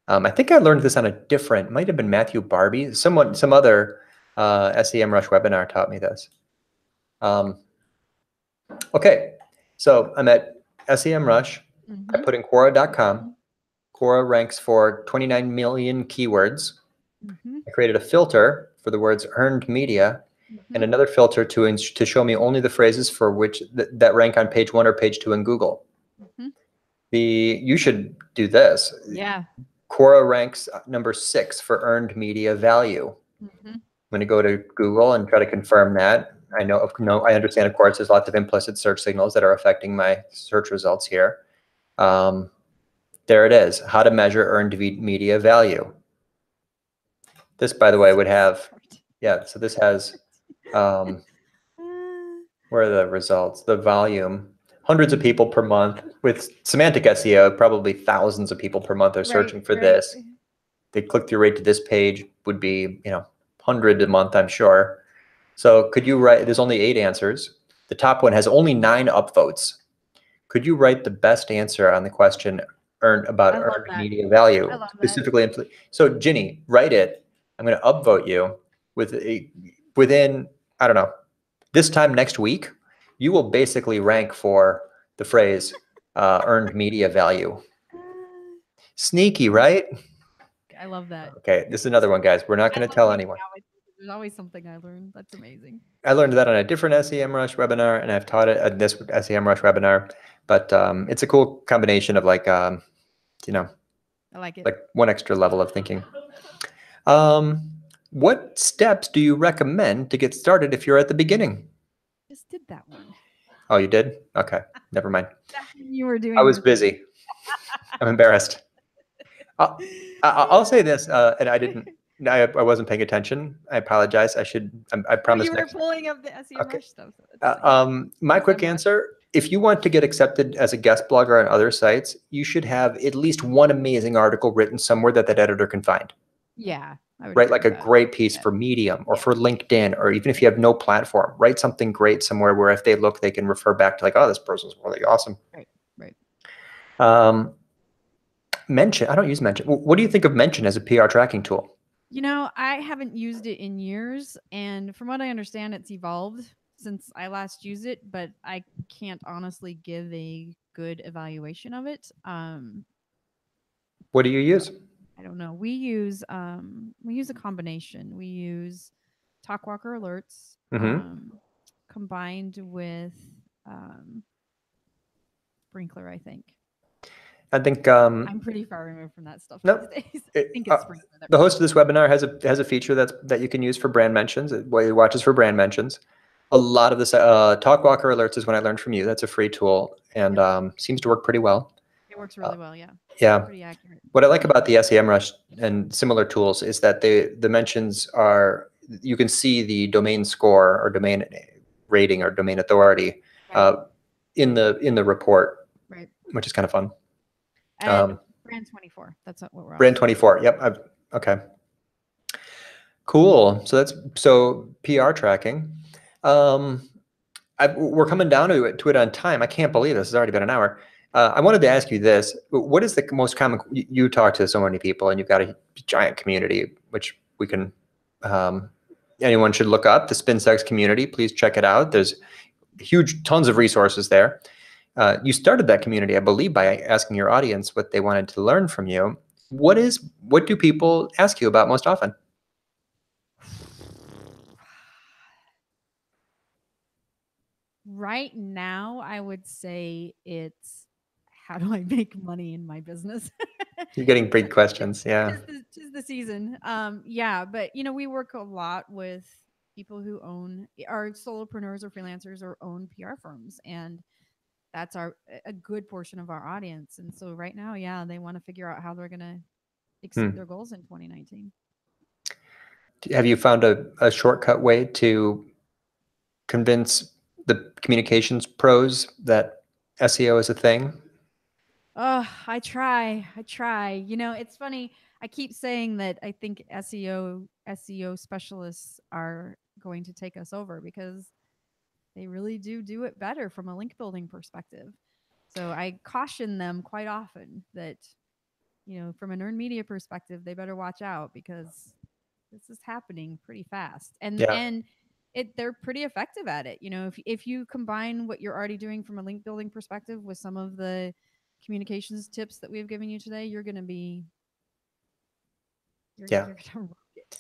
I think I learned this on a different, might have been Matthew Barbie, some other SEMrush webinar taught me this. Okay, so I'm at SEMrush. I put in Quora.com. Quora ranks for 29 million keywords. I created a filter for the words earned media and another filter to show me only the phrases for which that rank on page 1 or page 2 in Google. You should do this. Yeah. Quora ranks number 6 for earned media value. I'm going to go to Google and try to confirm that. I understand, of course, there's lots of implicit search signals that are affecting my search results here. There it is, how to measure earned media value. This, by the way, would have, yeah, so this has, where are the results? The volume, hundreds of people per month. With semantic SEO, probably thousands of people per month are searching for this. The click-through rate to this page would be, 100 a month, I'm sure. So could you write, there's only 8 answers. The top one has only 9 upvotes. Could you write the best answer on the question earned media value? Specifically, so Gini, write it. I'm going to upvote you within, I don't know, this time next week, you will basically rank for the phrase earned media value. Sneaky, right? I love that. Okay, this is another one, guys. We're not going to tell anyone. There's always something I learned. That's amazing. I learned that on a different SEMrush webinar, and I've taught it at this SEMrush webinar. But it's a cool combination of like, I like it. Like one extra level of thinking. What steps do you recommend to get started if you're at the beginning? Just did that one. Oh, you did? Okay, never mind. You were doing. I was busy. I'm embarrassed. I'll say this, and I didn't. I wasn't paying attention. I apologize. I promise. You were pulling up the SEMrush stuff. So my quick answer: if you want to get accepted as a guest blogger on other sites, you should have at least one amazing article written somewhere that editor can find. Yeah. Write like a great piece for Medium or for LinkedIn, or even if you have no platform, write something great somewhere where if they look, they can refer back to like, oh, this person's really awesome. Right. Mention. I don't use Mention. What do you think of Mention as a PR tracking tool? I haven't used it in years, and from what I understand, it's evolved since I last used it, but I can't honestly give a good evaluation of it. What do you use? I don't know. We use a combination. We use Talkwalker alerts combined with Sprinkler, I think. I'm pretty far removed from that stuff these days. I think it's Sprinkler. The host of this webinar has a feature that you can use for brand mentions. It watches for brand mentions. A lot of this Talkwalker alerts is what I learned from you. That's a free tool and seems to work pretty well. It works really well, yeah. Yeah. Pretty accurate. What I like about the SEMrush and similar tools is that the mentions are, you can see the domain score or domain rating or domain authority in the report, which is kind of fun. Brand 24. That's what we're on. Brand 24. Yep. Okay. Cool. So PR tracking. We're coming down to it on time. I can't believe this has already been an hour. I wanted to ask you this. What is the most common, you talk to so many people and you've got a giant community, which we can, anyone should look up, the SpinSucks community. Please check it out. There's huge, tons of resources there. You started that community, I believe, by asking your audience what they wanted to learn from you. What do people ask you about most often? Right now, I would say it's how do I make money in my business? You're getting big questions. Yeah. Tis the season. Yeah, but we work a lot with people who are solopreneurs or freelancers or own PR firms, and that's a good portion of our audience. And so right now, yeah, they want to figure out how they're going to exceed their goals in 2019. Have you found a shortcut way to convince the communications pros that SEO is a thing? Oh, I try. It's funny. I keep saying that I think SEO specialists are going to take us over because they really do it better from a link building perspective. So I caution them quite often that, from an earned media perspective, they better watch out because this is happening pretty fast. And they're pretty effective at it. If you combine what you're already doing from a link building perspective with some of the communications tips that we've given you today, you're going to rock it.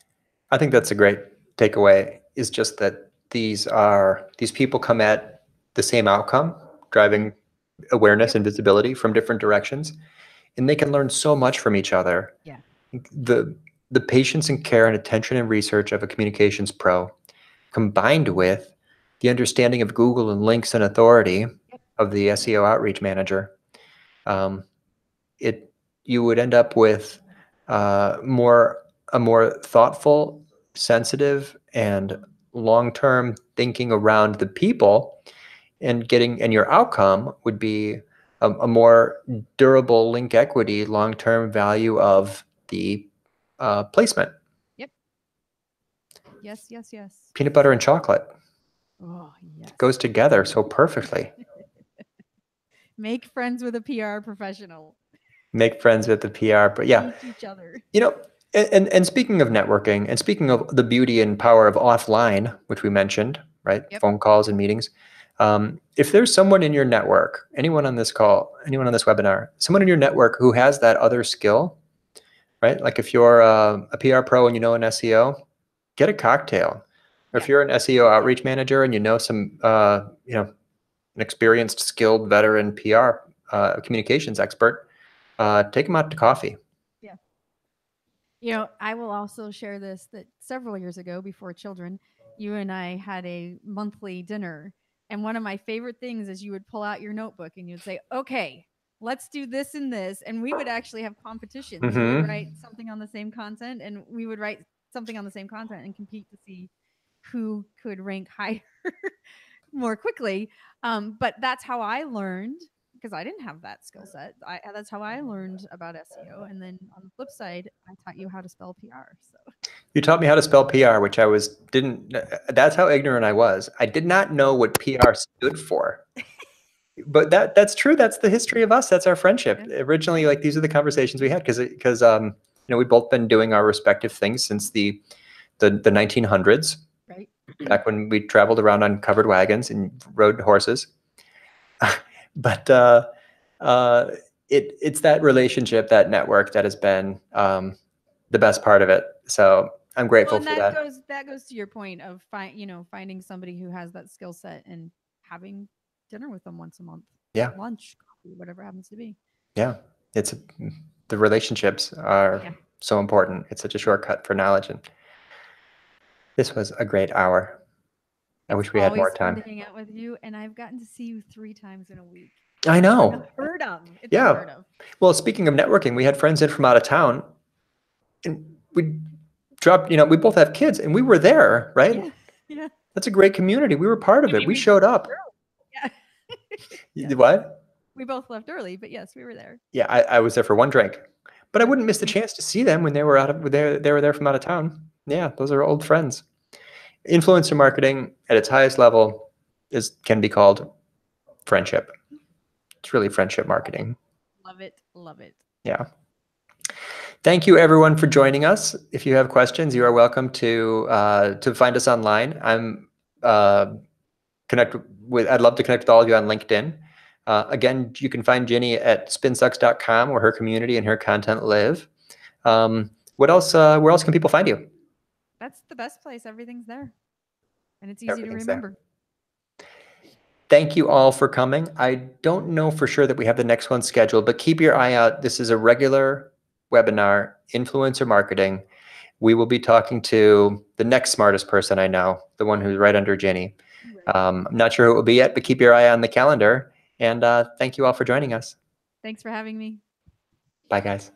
I think that's a great takeaway, is just that these people come at the same outcome, driving awareness and visibility from different directions, and they can learn so much from each other. Yeah. The patience and care and attention and research of a communications pro, combined with the understanding of Google and links and authority of the SEO outreach manager, you would end up with a more thoughtful, sensitive, and long-term thinking around the people, and your outcome would be a more durable link equity, long-term value of the placement. Yep. Yes. Peanut butter and chocolate. Oh, yes. Goes together so perfectly. Make friends with a PR professional. Make friends with the PR, but yeah. Teach each other. And speaking of networking, and speaking of the beauty and power of offline, which we mentioned, right? Yep. Phone calls and meetings. If there's someone in your network, anyone on this call, anyone on this webinar, someone in your network who has that other skill, right? Like if you're a PR pro and you know an SEO, get a cocktail. Or if you're an SEO outreach manager and you know some, an experienced, skilled veteran PR communications expert, take them out to coffee. Yeah. I will also share this, that several years ago, before children, you and I had a monthly dinner. And one of my favorite things is you would pull out your notebook and you'd say, okay, let's do this and this. And we would actually have competitions. Mm-hmm. You would write something on the same content and we would write something on the same content and compete to see who could rank higher more quickly. But that's how I learned, because I didn't have that skill set. That's how I learned about SEO. And then on the flip side, I taught you how to spell PR. So you taught me how to spell PR, which that's how ignorant I was. I did not know what PR stood for. But that's true. That's the history of us. That's our friendship. Yeah. Originally, like, these are the conversations we had because we've both been doing our respective things since the 1900s. Right. Back when we traveled around on covered wagons and rode horses. But it's that relationship, that network, that has been the best part of it. So I'm grateful for that. That goes to your point of finding somebody who has that skill set and having dinner with them once a month. Yeah. Lunch, coffee, whatever happens to be. Yeah. The relationships are so important. It's such a shortcut for knowledge. And this was a great hour. I wish we had more time. Fun to hang out with you, and I've gotten to see you 3 times in a week. I know. It's unheard of. Well, speaking of networking, we had friends in from out of town, and we dropped. We both have kids, and we were there, right? Yeah. That's a great community. We were part of it. We showed up. Yeah. What? We both left early, but yes, we were there. Yeah, I was there for one drink, but I wouldn't miss the chance to see them when they were there from out of town. Yeah, those are old friends. Influencer marketing at its highest level can be called friendship. It's really friendship marketing. Love it. Love it. Yeah. Thank you, everyone, for joining us. If you have questions, you are welcome to find us online. I'm I'd love to connect with all of you on LinkedIn. Again, you can find Gini at spinsucks.com, where her community and her content live. Where else can people find you? That's the best place. Everything's there. And it's easy to remember. Thank you all for coming. I don't know for sure that we have the next one scheduled, but keep your eye out. This is a regular webinar, influencer marketing. We will be talking to the next smartest person I know, the one who's right under Gini. I'm not sure who it will be yet, but keep your eye on the calendar. And thank you all for joining us. Thanks for having me. Bye, guys.